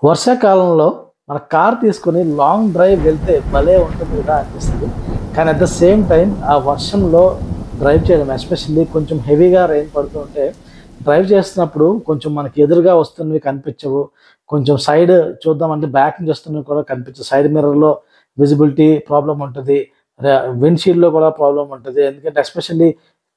వర్షాకాలంలో మన కార్ తీసుకొని లాంగ్ డ్రైవ్ వెళ్తే భలే ఉంటుంది కదా అనిపిస్తుంది. కానీ అట్ ద సేమ్ టైం ఆ వర్షంలో డ్రైవ్ చేయడం, ఎస్పెషల్లీ కొంచెం హెవీగా రెయిన్ పడుతూ ఉంటే డ్రైవ్ చేస్తున్నప్పుడు కొంచెం మనకి ఎదురుగా వస్తున్నవి కనిపించవు. కొంచెం సైడ్ చూద్దామంటే బ్యాక్ నుంచి వస్తున్నవి కూడా కనిపించవు. సైడ్ మిర్రర్‌లో విజిబిలిటీ ప్రాబ్లమ్ ఉంటది. విండ్‌షీల్డ్‌లో కూడా ప్రాబ్లమ్ ఉంటది. ఎందుకంటే ఎస్పెషల్లీ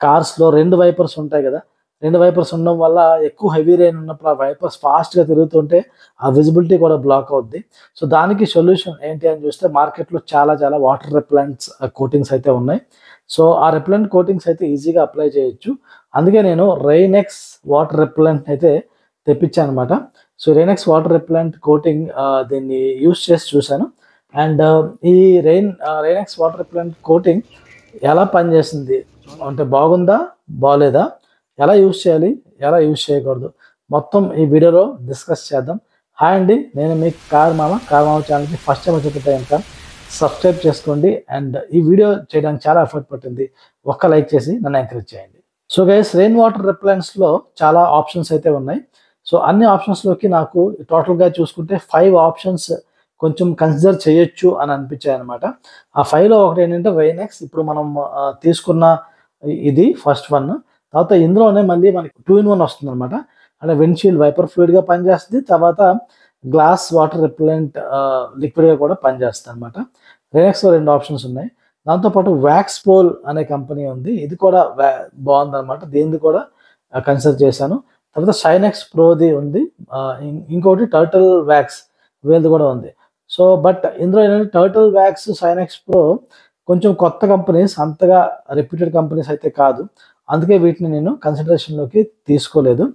కార్స్‌లో 2 వైపర్స్ ఉంటాయి కదా! 2 వైపర్స్ ఉండడం వల్ల ఎక్కువ హెవీ రెయిన్ ఉన్నప్పుడు ఆ వైపర్స్ ఫాస్ట్‌గా తిరుగుతుంటే ఆ విజిబిలిటీ కూడా బ్లాక్ అవుద్ది. సో, దానికి సొల్యూషన్ ఏంటి అని చూస్తే మార్కెట్‌లో చాలా చాలా వాటర్ రిపెలెంట్స్ కోటింగ్స్ అయితే ఉన్నాయి. సో, ఆ రిపెలెంట్ కోటింగ్స్ అయితే ఈజీగా అప్లై చేయొచ్చు. అందుకే నేను రైనెక్స్ వాటర్ రిపెలెంట్ అయితే తెప్పించాననమాట. So, RainX water repellent coating దీన్ని యూజ్ చేసి చూసాను. అండ్ ఈ రైనెక్స్ వాటర్ రిపెలెంట్ కోటింగ్ ఎలా పనిచేస్తుంది? అంటే బాగుందా? బాలేదా? ఎలా యూజ్ చేయాలి? ఎలా యూజ్ చేయకూడదు? మొత్తం ఈ వీడియోలో డిస్కస్ చేద్దాం. హాయ్ అండి. నేను మీ కార్ మామ ఛానల్‌కి ఫస్ట్ టైమ్ వచ్చేటట్టు కనుక సబ్స్క్రైబ్ చేసుకోండి. అండ్ ఈ వీడియో చేయడానికి చాలా ఎఫర్ట్ పట్టింది. ఒక్క లైక్ చేసి నన్ను ఎంకరేజ్ చేయండి. సో గైస్, రెయిన్ వాటర్ రిపెలెంట్స్‌లో చాలా ఆప్షన్స్ అయితే ఉన్నాయి. సో, అన్ని ఆప్షన్స్‌లోకి నాకు టోటల్‌గా చూసుకుంటే 5 ఆప్షన్స్ కొంచెం కన్సిడర్ చేయొచ్చు అని అనిపించాయన్నమాట. ఆ 5లో ఒకటేంటంటే రైనెక్స్. ఇప్పుడు మనం తీసుకున్న ఇది ఫస్ట్ వన్. తర్వాత ఇందులోనే మళ్ళీ మనకి 2 ఇన్ 1 వస్తుందన్నమాట. అంటే విండ్‌షీల్డ్ వైపర్ ఫ్లూయిడ్‌గా పనిచేస్తది. తర్వాత గ్లాస్ వాటర్ రిపెలెంట్ లిక్విడ్‌గా కూడా పనిచేస్తదన్నమాట. రైనెక్స్‌లో 2 ఆప్షన్స్ ఉన్నాయి. దాంతో పాటు వ్యాక్స్ పోల్ అనే కంపెనీ ఉంది. ఇది కూడా బాగుందన్నమాట. దీనిది కూడా కన్సిడర్ చేశాను. తర్వాత షైనెక్స్ ప్రోది ఉంది. ఇంకోటి టర్టిల్ వ్యాక్స్ వీళ్ళది కూడా ఉంది. సో, బట్ ఇందులో ఏంటంటే టర్టిల్ వ్యాక్స్, షైనెక్స్ ప్రో కొంచెం కొత్త కంపెనీస్, అంతగా రెప్యూటెడ్ కంపెనీస్ అయితే కాదు. అందుకే వీటిని నేను కన్సిడరేషన్‌లోకి తీసుకోలేదు.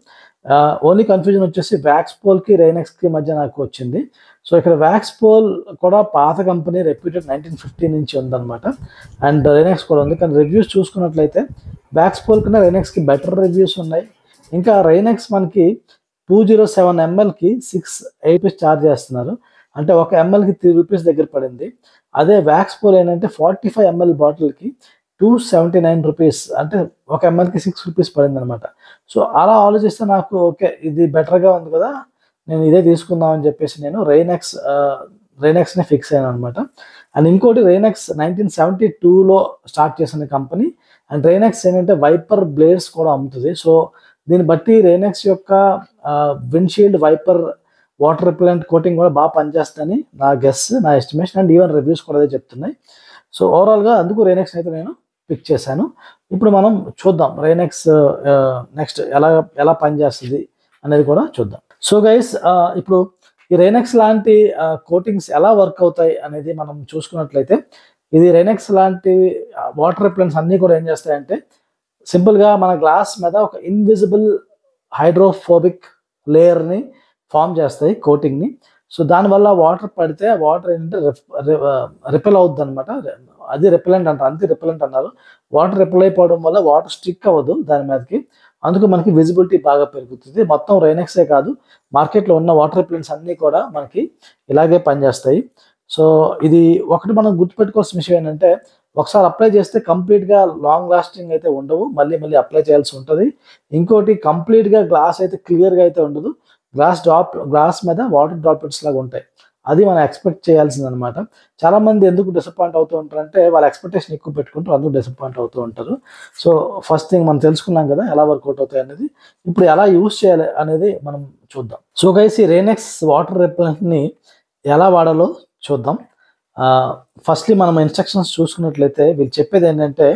ఓన్లీ కన్‌ఫ్యూజన్ వచ్చేసి వ్యాక్స్ పోల్‌కి, రైనెక్స్‌కి మధ్య నాకు వచ్చింది. సో, ఇక్కడ వ్యాక్స్ పోల్ కూడా పాత కంపెనీ, రెప్యూటెడ్ 1950 నుంచి ఉందన్నమాట. అండ్ రైనెక్స్ కూడా ఉంది. కానీ రివ్యూస్ చూసుకున్నట్లయితే వ్యాక్స్ పోల్ కన్నా రైనెక్స్‌కి బెటర్ రివ్యూస్ ఉన్నాయి. ఇంకా రైనెక్స్ మనకి 207 ఎంఎల్‌కి 680 రూపీస్ చార్జ్ చేస్తున్నారు. అంటే ఒక ఎంఎల్‌కి 3 రూపీస్ దగ్గర పడింది. అదే వ్యాక్స్ పోల్ ఏంటంటే 45 ఎంఎల్ బాటిల్‌కి 279 రూపీస్, అంటే ఒక ఎంఎల్‌కి 6 రూపీస్ పడిందనమాట. సో, అలా ఆలోచిస్తే నాకు ఓకే, ఇది బెటర్‌గా ఉంది కదా! నేను ఇదే తీసుకుందాం అని చెప్పేసి నేను రైనెక్స్‌ని ఫిక్స్ అయ్యాననమాట. అండ్ ఇంకోటి రైనెక్స్ 1972లో స్టార్ట్ చేసిన కంపెనీ. అండ్ రైనెక్స్ ఏంటంటే వైపర్ బ్లేడ్స్ కూడా అమ్ముతది. సో, దీన్ని బట్టి రైనెక్స్ యొక్క windshield wiper water repellent coating కూడా బాగా పనిచేస్తుందని నా గెస్, నా ఎస్టిమేషన్. అండ్ ఈవెన్ రివ్యూస్ కూడా అదే చెప్తున్నాయి. సో, ఓవరాల్‌గా అందుకు రైనెక్స్‌ని అయితే నేను పిక్ చేశాను. ఇప్పుడు మనం చూద్దాం రైనెక్స్ నెక్స్ట్ ఎలా పనిచేస్తది అనేది కూడా చూద్దాం. సో గైస్, ఇప్పుడు ఈ రైనెక్స్ లాంటి కోటింగ్స్ ఎలా వర్క్ అవుతాయి అనేది మనం చూసుకున్నట్లయితే, ఇది రైనెక్స్ లాంటి వాటర్ రిపెలెంట్స్ అన్నీ కూడా ఏం చేస్తాయంటే సింపుల్‌గా మన గ్లాస్ మీద ఒక ఇన్విజిబుల్ హైడ్రోఫోబిక్ లేయర్‌ని ఫార్మ్ చేస్తాయి, కోటింగ్‌ని. సో, దానివల్ల వాటర్ పడితే ఆ వాటర్ ఏంటంటే రిపెల్ అవుద్దనమాట. అది రిపెలెంట్ అంటారు. అందుకే రిపెలెంట్ అన్నారు. వాటర్ రిపెల్ అయిపోవడం వల్ల వాటర్ స్టిక్ అవ్వదు దాని మీదకి. అందుకు మనకి విజిబిలిటీ బాగా పెరుగుతుంది. మొత్తం రైనెక్సే కాదు, మార్కెట్‌లో ఉన్న వాటర్ రిపెలెంట్స్ అన్నీ కూడా మనకి ఇలాగే పనిచేస్తాయి. సో, ఇది ఒకటి మనం గుర్తుపెట్టుకోవాల్సిన విషయం ఏంటంటే, ఒకసారి అప్లై చేస్తే కంప్లీట్‌గా లాంగ్ లాస్టింగ్ అయితే ఉండవు. మళ్ళీ మళ్ళీ అప్లై చేయాల్సి ఉంటది. ఇంకోటి కంప్లీట్‌గా గ్లాస్ అయితే క్లియర్‌గా అయితే ఉండదు. గ్లాస్ మీద వాటర్ డ్రాప్లెట్స్ లాగా ఉంటాయి. అది మనం ఎక్స్‌పెక్ట్ చేయాల్సిందనమాట. చాలామంది ఎందుకు డిసప్పాయింట్ అవుతూ ఉంటారంటే, వాళ్ళ ఎక్స్‌పెక్టేషన్ ఎక్కువ పెట్టుకుంటారు. అందుకు డిసప్పాయింట్ అవుతూ ఉంటారు. సో, ఫస్ట్ థింగ్ మనం తెలుసుకున్నాం కదా, ఎలా వర్కౌట్ అవుతాయి అనేది. ఇప్పుడు ఎలా యూజ్ చేయాలి అనేది మనం చూద్దాం. సో గైస్, ఈ రైనెక్స్ వాటర్ రిపెలెంట్‌ని ఎలా వాడాలో చూద్దాం. ఫస్ట్‌లీ మనం ఇన్‌స్ట్రక్షన్స్ చూసుకున్నట్లయితే వీళ్ళు చెప్పేది ఏంటంటే,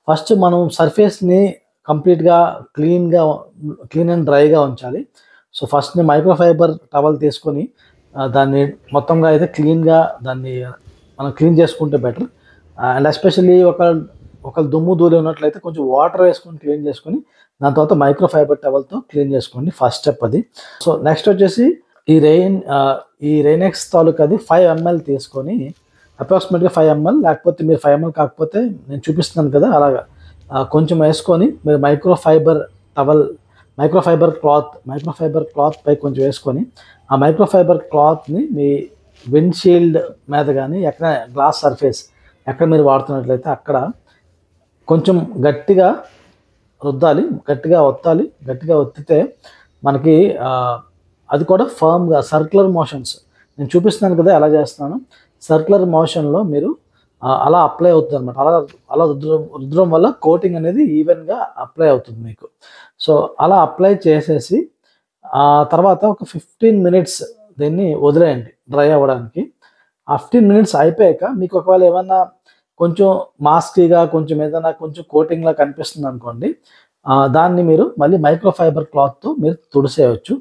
ఫస్ట్ మనం సర్ఫేస్‌ని కంప్లీట్‌గా క్లీన్ అండ్ డ్రైగా ఉంచాలి. సో, ఫస్ట్‌ని మైక్రోఫైబర్ టవల్ తీసుకొని దాన్ని మొత్తంగా అయితే దాన్ని మనం క్లీన్ చేసుకుంటే బెటర్. అండ్ ఎస్పెషల్లీ ఒక దుమ్ము ధూళి ఉన్నట్లయితే కొంచెం వాటర్ వేసుకొని క్లీన్ చేసుకొని, దాని తర్వాత మైక్రోఫైబర్ టవల్‌తో క్లీన్ చేసుకోండి. ఫస్ట్ స్టెప్ అది. సో, నెక్స్ట్ వచ్చేసి ఈ రైనెక్స్ తాలూకాది 5 ఎంఎల్ తీసుకొని, అప్రాక్సిమేట్‌గా 5 ఎంఎల్, లేకపోతే మీరు 5 ఎంఎల్ కాకపోతే నేను చూపిస్తున్నాను కదా అలాగా కొంచెం వేసుకొని, మీరు మైక్రోఫైబర్ క్లాత్ పై కొంచెం వేసుకొని, ఆ మైక్రోఫైబర్ క్లాత్‌ని మీ విండ్‌షీల్డ్ మీద గానీ, ఎక్కడ గ్లాస్ సర్ఫేస్ ఎక్కడ మీరు వాడుతున్నట్లయితే అక్కడ కొంచెం గట్టిగా రుద్దాలి, గట్టిగా ఒత్తాలి. గట్టిగా ఒత్తితే మనకి అది కూడా ఫర్మ్గా సర్క్యులర్ మోషన్స్ నేను చూపిస్తున్నాను కదా ఎలా చేస్తున్నాను. సర్క్యులర్ మోషన్లో మీరు అలా అప్లై అవుతుంది అనమాట. అలా రుద్దడం వల్ల కోటింగ్ అనేది ఈవెన్గా అప్లై అవుతుంది మీకు. సో అలా అప్లై చేసేసి తర్వాత ఒక 15 మినిట్స్ దీన్ని వదిలేయండి డ్రై అవ్వడానికి. ఆ 15 మినిట్స్ అయిపోయాక మీకు ఒకవేళ ఏమన్నా కొంచెం మాస్కీగా కొంచెం ఏదైనా కొంచెం కోటింగ్లా కనిపిస్తుంది అనుకోండి, దాన్ని మీరు మళ్ళీ మైక్రోఫైబర్ క్లాత్తో మీరు తుడిసేయచ్చు.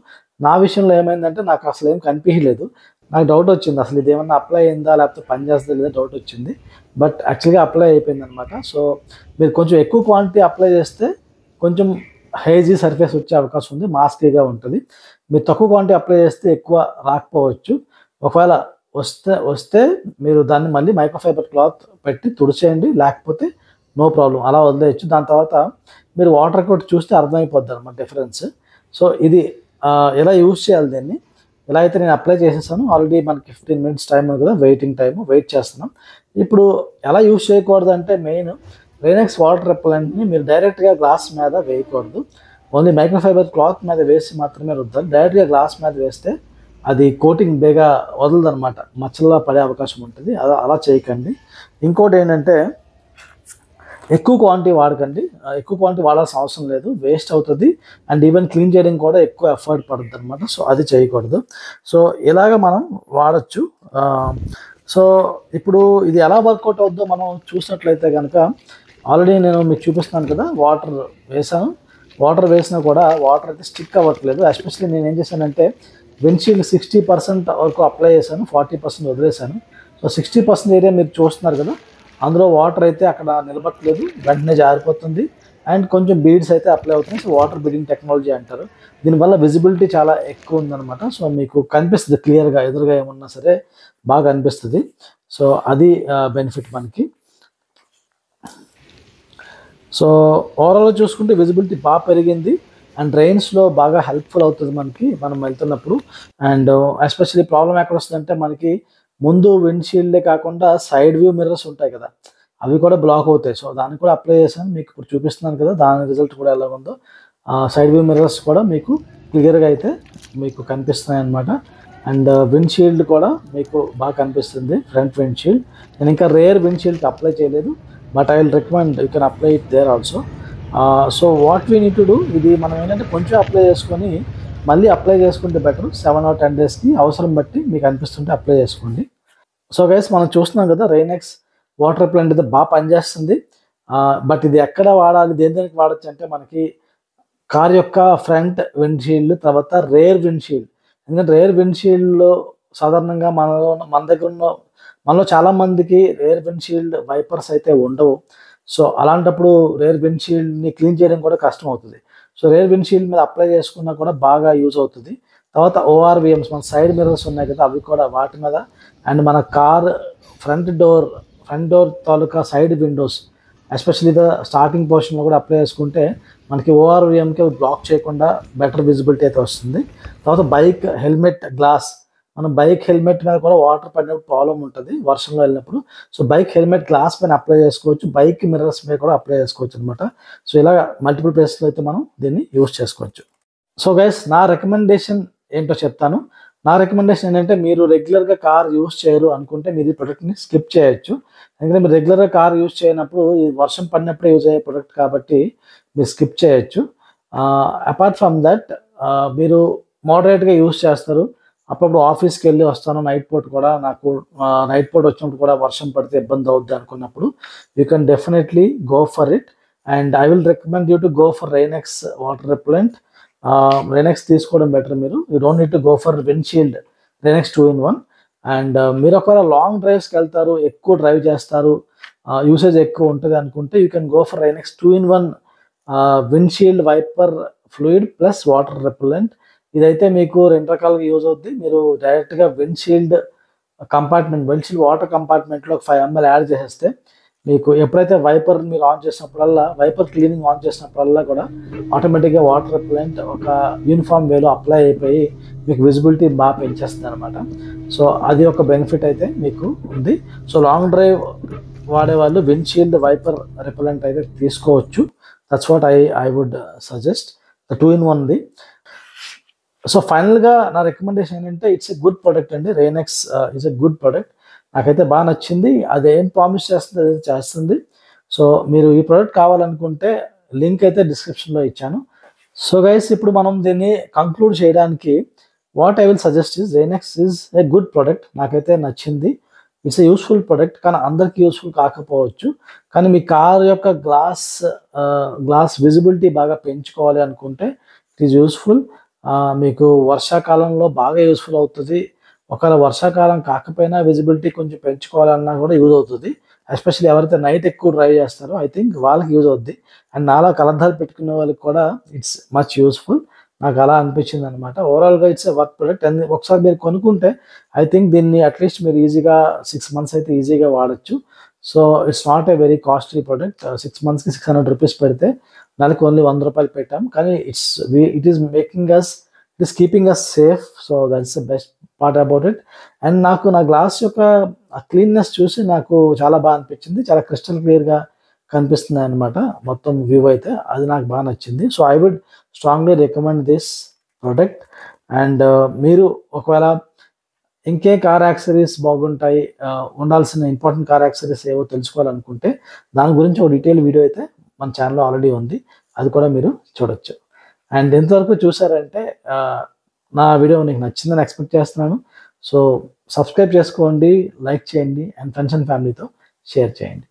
నా విషయంలో ఏమైందంటే నాకు అసలు ఏం కనిపించలేదు. నాకు డౌట్ వచ్చింది అసలు ఇది ఏమన్నా అప్లై అయిందా లేకపోతే పని చేస్తుందా లేదా డౌట్ వచ్చింది. బట్ యాక్చువల్గా అప్లై అయిపోయింది అనమాట. సో మీరు కొంచెం ఎక్కువ క్వాంటిటీ అప్లై చేస్తే కొంచెం హేజీ సర్ఫేస్ వచ్చే అవకాశం ఉంది, మాస్కీగా ఉంటుంది. మీరు తక్కువ క్వాంటిటీ అప్లై చేస్తే ఎక్కువ రాకపోవచ్చు. ఒకవేళ వస్తే మీరు దాన్ని మళ్ళీ మైక్రోఫైబర్ క్లాత్ పెట్టి తుడిచేయండి, లేకపోతే నో ప్రాబ్లం అలా వదిలేయచ్చు. దాని తర్వాత మీరు వాటర్ కొట్టి చూస్తే అర్థమైపోద్ది అనమాట డిఫరెన్స్. సో ఇది ఎలా యూజ్ చేయాలి దీన్ని, ఎలా అయితే నేను అప్లై చేసేసాను. ఆల్రెడీ మనకి 15 మినిట్స్ టైం ఉంది కదా, వెయిట్ చేస్తున్నాం. ఇప్పుడు ఎలా యూజ్ చేయకూడదు అంటే మెయిన్ రైనెక్స్ వాటర్ రెపెలెంట్ని మీరు డైరెక్ట్గా గ్లాస్ మీద వేయకూడదు. ఓన్లీ మైక్రోఫైబర్ క్లాత్ మీద వేసి మాత్రమే రుద్దాలి. డైరెక్ట్గా గ్లాస్ మీద వేస్తే అది కోటింగ్ బేగా వదలదనమాట, మచ్చల్లా పడే అవకాశం ఉంటుంది. అలా చేయకండి. ఇంకోటి ఏంటంటే ఎక్కువ క్వాంటిటీ వాడకండి. ఎక్కువ క్వాంటిటీ వాడాల్సిన అవసరం లేదు, వేస్ట్ అవుతుంది. అండ్ ఈవెన్ క్లీన్ చేయడం కూడా ఎక్కువ ఎఫర్ట్ పడుతుంది అనమాట. సో అది చేయకూడదు. సో ఇలాగ మనం వాడచ్చు. సో ఇప్పుడు ఇది ఎలా వర్కౌట్ అవుద్దో మనం చూసినట్లయితే కనుక ఆల్రెడీ నేను మీకు చూపిస్తున్నాను కదా, వాటర్ వేసాను. వాటర్ వేసినా కూడా వాటర్ అయితే స్టిక్ అవ్వట్లేదు. ఎస్పెషల్లీ నేను ఏం చేశానంటే విండ్షీల్డ్ 60% వరకు అప్లై చేశాను, 40% వదిలేశాను. సో 60% ఏరియా మీరు చూస్తున్నారు కదా, అందులో వాటర్ అయితే అక్కడ నిలబట్టలేదు, వెంటనే జారిపోతుంది. అండ్ కొంచెం బీడ్స్ అయితే అప్లై అవుతున్నాయి. సో వాటర్ బీడింగ్ టెక్నాలజీ అంటారు. దీనివల్ల విజిబిలిటీ చాలా ఎక్కువ ఉందన్నమాట. సో మీకు కనిపిస్తుంది క్లియర్గా, ఎదురుగా ఏమన్నా సరే బాగా అనిపిస్తుంది. సో అది బెనిఫిట్ మనకి. సో ఓవరాల్గా చూసుకుంటే విజిబిలిటీ బాగా పెరిగింది అండ్ రైన్స్లో బాగా హెల్ప్ఫుల్ అవుతుంది మనకి మనం వెళ్తున్నప్పుడు. అండ్ ఎస్పెషల్లీ ప్రాబ్లం ఎక్కడ వస్తుందంటే మనకి ముందు విండ్షీల్డే కాకుండా సైడ్ వ్యూ మిర్రర్స్ ఉంటాయి కదా, అవి కూడా బ్లాక్ అవుతాయి. సో దానికి కూడా అప్లై చేశాను, మీకు ఇప్పుడు చూపిస్తున్నాను కదా దాని రిజల్ట్ కూడా ఎలా ఉందో. సైడ్ వ్యూ మిర్రర్స్ కూడా మీకు క్లియర్గా అయితే మీకు కనిపిస్తున్నాయి అన్నమాట. అండ్ విండ్షీల్డ్ కూడా మీకు బాగా కనిపిస్తుంది, ఫ్రంట్ విండ్షీల్డ్. నేను ఇంకా రేర్ విండ్షీల్డ్కి అప్లై చేయలేదు, but I will recommend you can apply it there also. So what we need to do, ఇది మనం ఏంటంటే కొంచెం అప్లై చేసుకొని మళ్ళీ అప్లై చేసుకుంటే బెటర్. 7 or 10 డేస్కి అవసరం బట్టి మీకు అనిపిస్తుంటే అప్లై చేసుకోండి. సో గైస్ మనం చూస్తున్నాం కదా రైనెక్స్ వాటర్ రెపెలెంట్ అయితే బాగా పనిచేస్తుంది. బట్ ఇది ఎక్కడ వాడాలి, దేనికి వాడచ్చు అంటే మనకి కార్ యొక్క ఫ్రంట్ విండ్షీల్డ్, తర్వాత రేర్ విండ్షీల్డ్. ఎందుకంటే రేర్ విండ్షీల్డ్లో సాధారణంగా మనలో చాలామందికి రేర్ విండ్షీల్డ్ వైపర్స్ అయితే ఉండవు. సో అలాంటప్పుడు రేర్ విండ్షీల్డ్ని క్లీన్ చేయడం కూడా కష్టం అవుతుంది. సో రేర్ విండ్షీల్డ్ మీద అప్లై చేసుకున్నా కూడా బాగా యూజ్ అవుతుంది. తర్వాత ORVMs మన సైడ్ మిర్రర్స్ ఉన్నాయి కదా, అవి కూడా వాటి మీద. అండ్ మన కార్ ఫ్రంట్ డోర్ తాలూకా సైడ్ విండోస్ ఎస్పెషల్లీ స్టార్టింగ్ పోర్షన్లో కూడా అప్లై చేసుకుంటే మనకి ORVMకి బ్లాక్ చేయకుండా బెటర్ విజిబిలిటీ అయితే వస్తుంది. తర్వాత బైక్ హెల్మెట్ గ్లాస్, మనం బైక్ హెల్మెట్ మీద కూడా వాటర్ పడినప్పుడు ప్రాబ్లం ఉంటుంది వర్షంలో వెళ్ళినప్పుడు. సో బైక్ హెల్మెట్ గ్లాస్ పైన అప్లై చేసుకోవచ్చు, బైక్ మిర్రర్స్ మీద కూడా అప్లై చేసుకోవచ్చు అనమాట. సో ఇలా మల్టిపుల్ ప్లేసెస్లో అయితే మనం దీన్ని యూజ్ చేసుకోవచ్చు. సో గైస్ నా రికమెండేషన్ ఏంటో చెప్తాను. నా రికమెండేషన్ ఏంటంటే మీరు రెగ్యులర్గా కార్ యూజ్ చేయరు అనుకుంటే మీరు ఈ ప్రొడక్ట్ని స్కిప్ చేయొచ్చు. ఎందుకంటే మీరు రెగ్యులర్గా కార్ యూజ్ చేయనప్పుడు ఈ వర్షం పడినప్పుడే యూజ్ అయ్యే ప్రొడక్ట్ కాబట్టి మీరు స్కిప్ చేయొచ్చు. అపార్ట్ ఫ్రమ్ దట్ మీరు మోడరేట్గా యూజ్ చేస్తారు. అప్పుడప్పుడు ఆఫీస్కి వెళ్ళి వస్తాను, నైట్ పూట కూడా నాకు నైట్ పూట వచ్చినప్పుడు కూడా వర్షం పడితే ఇబ్బంది అవుద్ది అనుకున్నప్పుడు you can definitely go for it. And I will recommend you to go for RainX water repellent. RainX తీసుకోవడం better. You don't need to go for windshield, RainX 2-in-1. And మీరు ఒకవేళ లాంగ్ డ్రైవ్స్కి వెళ్తారు, ఎక్కువ డ్రైవ్ చేస్తారు, usage ఎక్కువ ఉంటుంది అనుకుంటే you can go for Rain X 2-in-1 windshield wiper fluid plus water repellent. ఇదైతే మీకు 2 రకాలుగా యూజ్ అవుద్ది. మీరు డైరెక్ట్గా విండ్షీల్డ్ వాటర్ కంపార్ట్మెంట్లో ఒక 5 ml యాడ్ చేసేస్తే మీకు ఎప్పుడైతే వైపర్ మీరు ఆన్ చేసినప్పుడల్లా, వైపర్ క్లీనింగ్ ఆన్ చేసినప్పుడల్లా కూడా ఆటోమేటిక్గా వాటర్ రెపెలెంట్ ఒక యూనిఫామ్ వేలో అప్లై అయిపోయి మీకు విజిబిలిటీ బాగా పెంచేస్తుంది అనమాట. సో అది ఒక బెనిఫిట్ అయితే మీకు ఉంది. సో లాంగ్ డ్రైవ్ వాడేవాళ్ళు విండ్షీల్డ్ వైపర్ రెపెలెంట్ అయితే తీసుకోవచ్చు. That's what I would suggest. 2-in-1ది. సో ఫైనల్గా నా రికమెండేషన్ ఏంటంటే ఇట్స్ ఎ గుడ్ ప్రొడక్ట్ అండి. RainX it's a good product. నాకైతే బాగా నచ్చింది. అదేం ప్రామిస్ చేస్తుంది అదైతే చేస్తుంది. సో మీరు ఈ ప్రోడక్ట్ కావాలనుకుంటే లింక్ అయితే డిస్క్రిప్షన్లో ఇచ్చాను. సో గైస్, ఇప్పుడు మనం దీన్ని కంక్లూడ్ చేయడానికి what I will suggest is RINEX is a good product. నాకైతే నచ్చింది. ఇట్స్ ఏ యూస్ఫుల్ ప్రొడక్ట్, కానీ అందరికీ యూస్ఫుల్ కాకపోవచ్చు. కానీ మీ కార్ యొక్క గ్లాస్ విజిబిలిటీ బాగా పెంచుకోవాలి అనుకుంటే ఇట్ ఈస్ యూస్ఫుల్. మీకు వర్షాకాలంలో బాగా యూస్ఫుల్ అవుతుంది. ఒకవేళ వర్షాకాలం కాకపోయినా విజిబిలిటీ కొంచెం పెంచుకోవాలన్నా కూడా యూజ్ అవుతుంది. ఎస్పెషల్లీ ఎవరైతే నైట్ ఎక్కువ డ్రైవ్ చేస్తారో ఐ థింక్ వాళ్ళకి యూజ్ అవుద్ది. అండ్ నాలా కలర్దాలు పెట్టుకునే వాళ్ళకి కూడా ఇట్స్ మచ్ యూస్ఫుల్. నాకు అలా అనిపించింది అనమాట. ఓవరాల్గా it's a work product. And ఒకసారి మీరు కొనుక్కుంటే ఐ థింక్ దీన్ని అట్లీస్ట్ మీరు ఈజీగా 6 months అయితే ఈజీగా వాడచ్చు. So it's not a very costly product. 6 monthsకి 600 రూపీస్ పెడితే నెలకు ఓన్లీ 100 రూపాయలు పెట్టాం. కానీ it is making us, it is keeping us safe. So that's the best part about it. And నాకు నా గ్లాస్ యొక్క క్లీన్నెస్ చూసి నాకు చాలా బాగా అనిపించింది. చాలా క్రిస్టల్ క్లియర్గా కనిపిస్తుంది అనమాట మొత్తం వ్యూ అయితే. అది నాకు బాగా నచ్చింది. So I would strongly recommend this product. And మీరు ఒకవేళ ఇంకే కార్ యాక్సరీస్ బాగుంటాయి, ఉండాల్సిన ఇంపార్టెంట్ కార్ యాక్సరీస్ ఏవో తెలుసుకోవాలనుకుంటే దాని గురించి ఒక డీటెయిల్ వీడియో అయితే మన ఛానల్లో ఆల్రెడీ ఉంది. అది కూడా మీరు చూడొచ్చు. అండ్ ఎంతవరకు చూసారంటే నా వీడియో మీకు నచ్చిందని ఎక్స్పెక్ట్ చేస్తున్నాను. సో సబ్స్క్రైబ్ చేసుకోండి, లైక్ చేయండి, అండ్ ఫ్రెండ్స్ అండ్ ఫ్యామిలీతో షేర్ చేయండి.